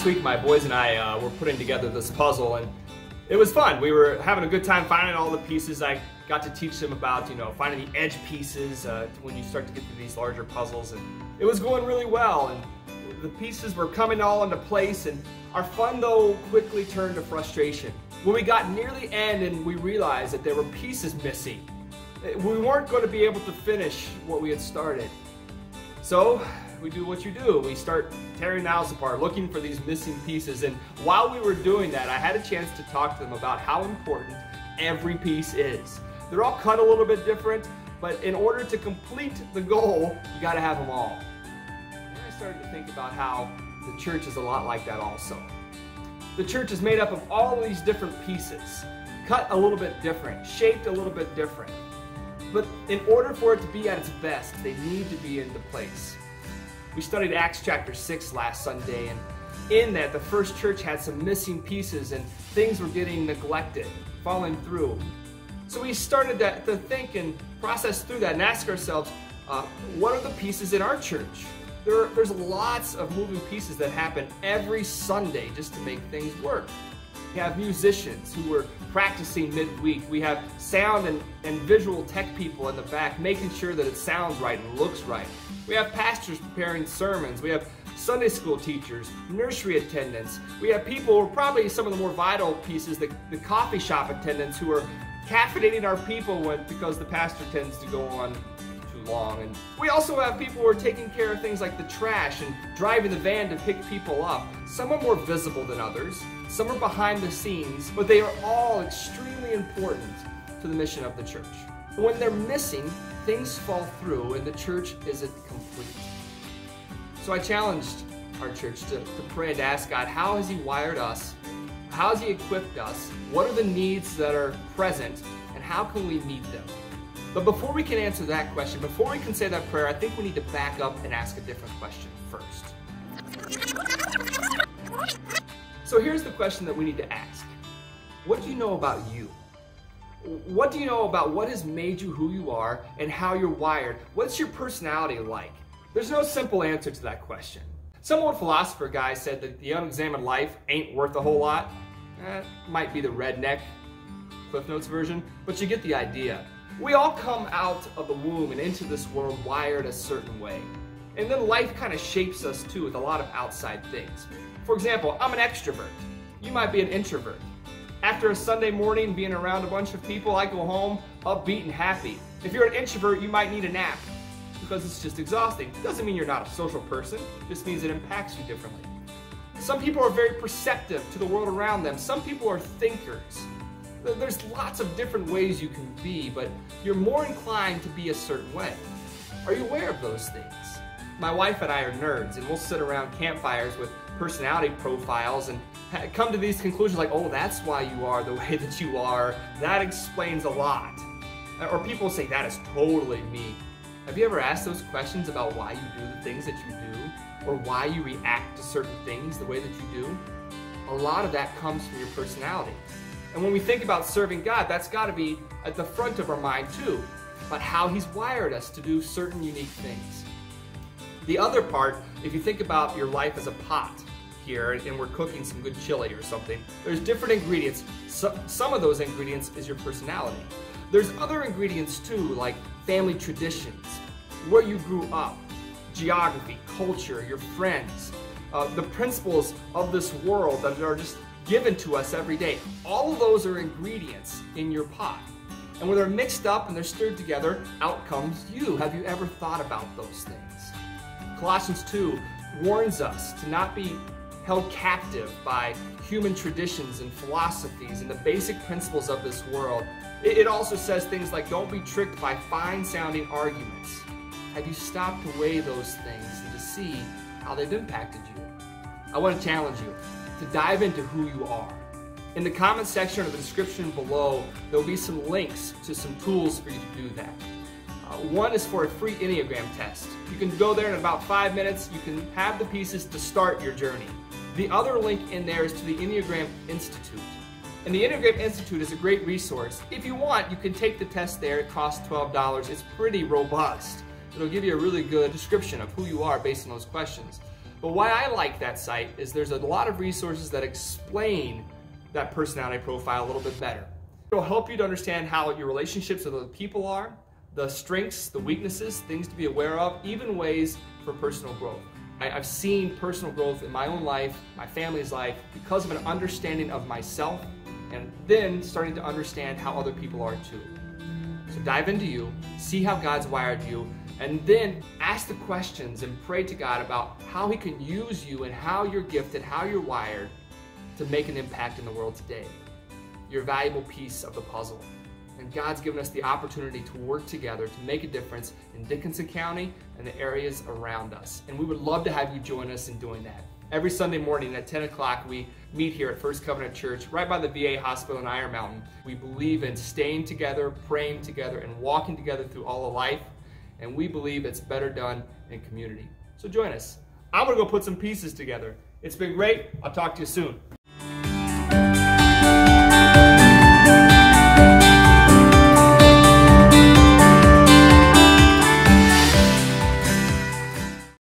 last week my boys and I were putting together this puzzle, and it was fun. We were having a good time finding all the pieces. I got to teach them about, finding the edge pieces when you start to get to these larger puzzles, and it was going really well, and the pieces were coming all into place, and our fun though quickly turned to frustration. When we got near the end and we realized that there were pieces missing, we weren't going to be able to finish what we had started. So we do what you do. We start tearing the house apart, looking for these missing pieces. And while we were doing that, I had a chance to talk to them about how important every piece is. They're all cut a little bit different, but in order to complete the goal, you got to have them all. And I started to think about how the church is a lot like that also. The church is made up of all of these different pieces, cut a little bit different, shaped a little bit different. But in order for it to be at its best, they need to be into place. We studied Acts chapter 6 last Sunday, and in that the first church had some missing pieces and things were getting neglected, falling through. So we started to think and process through that and ask ourselves, what are the pieces in our church? There's lots of moving pieces that happen every Sunday just to make things work. We have musicians who are practicing midweek. We have sound and visual tech people in the back making sure that it sounds right and looks right. We have pastors preparing sermons. We have Sunday school teachers, nursery attendants. We have people who are probably some of the more vital pieces, the coffee shop attendants who are caffeinating our people because the pastor tends to go on too long. And we also have people who are taking care of things like the trash and driving the van to pick people up. Some are more visible than others. Some are behind the scenes, but they are all extremely important to the mission of the church. When they're missing, things fall through and the church isn't complete. So I challenged our church to pray and to ask God, how has He wired us? How has He equipped us? What are the needs that are present, and how can we meet them? But before we can answer that question, before we can say that prayer, I think we need to back up and ask a different question first. So here's the question that we need to ask. What do you know about you? What do you know about what has made you who you are and how you're wired? What's your personality like? There's no simple answer to that question. Some old philosopher guy said that the unexamined life ain't worth a whole lot. Might be the redneck Cliff Notes version, but you get the idea. We all come out of the womb and into this world wired a certain way. And then life kind of shapes us too with a lot of outside things. For example, I'm an extrovert. You might be an introvert. After a Sunday morning being around a bunch of people, I go home upbeat and happy. If you're an introvert, you might need a nap because it's just exhausting. It doesn't mean you're not a social person, it just means it impacts you differently. Some people are very perceptive to the world around them. Some people are thinkers. There's lots of different ways you can be, but you're more inclined to be a certain way. Are you aware of those things? My wife and I are nerds, and we'll sit around campfires with personality profiles and come to these conclusions like, oh, that's why you are the way that you are. That explains a lot. Or people say, that is totally me. Have you ever asked those questions about why you do the things that you do, or why you react to certain things the way that you do? A lot of that comes from your personality. And when we think about serving God, that's got to be at the front of our mind too, about how He's wired us to do certain unique things. The other part, if you think about your life as a pot here, and we're cooking some good chili or something, there's different ingredients. Some of those ingredients is your personality. There's other ingredients too, like family traditions, where you grew up, geography, culture, your friends, the principles of this world that are just given to us every day. All of those are ingredients in your pot. And when they're mixed up and they're stirred together, out comes you. Have you ever thought about those things? Colossians 2 warns us to not be held captive by human traditions and philosophies and the basic principles of this world. It also says things like, don't be tricked by fine-sounding arguments. Have you stopped to weigh those things and to see how they've impacted you? I want to challenge you to dive into who you are. In the comment section or the description below, there'll be some links to some tools for you to do that. One is for a free Enneagram test. You can go there in about 5 minutes. You can have the pieces to start your journey. The other link in there is to the Enneagram Institute. And the Enneagram Institute is a great resource. If you want, you can take the test there. It costs $12. It's pretty robust. It'll give you a really good description of who you are based on those questions. But why I like that site is there's a lot of resources that explain that personality profile a little bit better. It'll help you to understand how your relationships with other people are, the strengths, the weaknesses, things to be aware of, even ways for personal growth. I've seen personal growth in my own life, my family's life, because of an understanding of myself and then starting to understand how other people are too. So dive into you, see how God's wired you, and then ask the questions and pray to God about how He can use you and how you're gifted, how you're wired to make an impact in the world today. You're a valuable piece of the puzzle. And God's given us the opportunity to work together to make a difference in Dickinson County and the areas around us. And we would love to have you join us in doing that. Every Sunday morning at 10 o'clock, we meet here at First Covenant Church, right by the VA hospital in Iron Mountain. We believe in staying together, praying together, and walking together through all of life. And we believe it's better done in community. So join us. I'm going to go put some pieces together. It's been great. I'll talk to you soon.